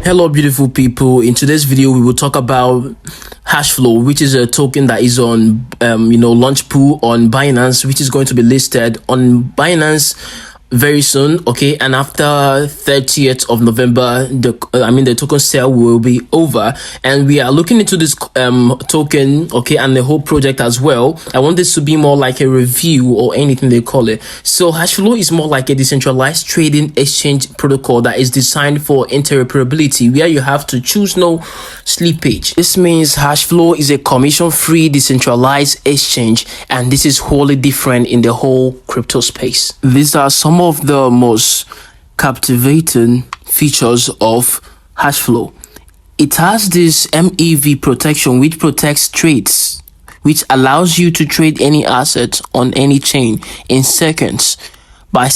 Hello beautiful people. In today's video we will talk about Hashflow, which is a token that is on launch pool on Binance, which is going to be listed on Binance very soon. Okay, and after 30th of November the token sale will be over, and we are looking into this token, okay, and the whole project as well. I want this to be more like a review or anything they call it. So Hashflow is more like a decentralized trading exchange protocol that is designed for interoperability, where you have to choose no slippage. This means Hashflow is a commission-free decentralized exchange, and this is wholly different in the whole crypto space. These are some of the most captivating features of Hashflow. It has this MEV protection, which protects trades, which allows you to trade any asset on any chain in seconds by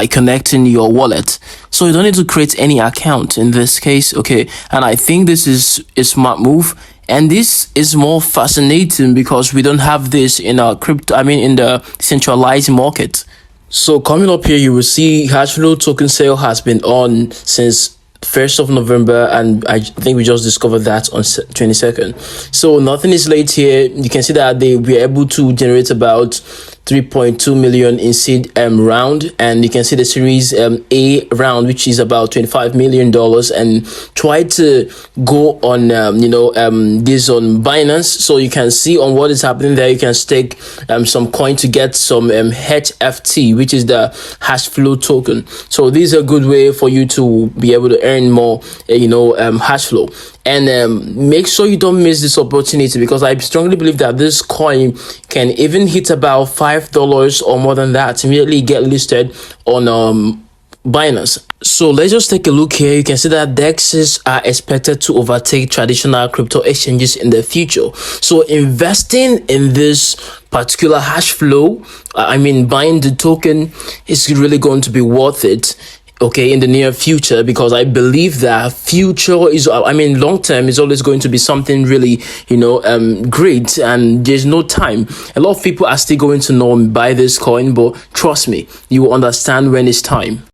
connecting your wallet. So you don't need to create any account in this case, okay? And I think this is a smart move. And this is more fascinating because we don't have this in our in the centralized market. So coming up here, you will see Hashflow token sale has been on since 1st of November, and I think we just discovered that on 22nd. So nothing is late here. You can see that they were able to generate about 3.2 million in seed round, and you can see the series A round, which is about $25 million, and try to go on this on Binance. So you can see on what is happening there. You can stake some coin to get some HFT, which is the Hashflow token. So this is a good way for you to be able to earn more Hashflow. And make sure you don't miss this opportunity, because I strongly believe that this coin can even hit about $5 or more than that, immediately get listed on Binance. So let's just take a look here. You can see that DEXs are expected to overtake traditional crypto exchanges in the future. So investing in this particular Hashflow, buying the token, is really going to be worth it, okay, in the near future, because I believe that future is long term is always going to be something really great, and there's no time. A lot of people are still going to buy this coin, but trust me, you will understand when it's time.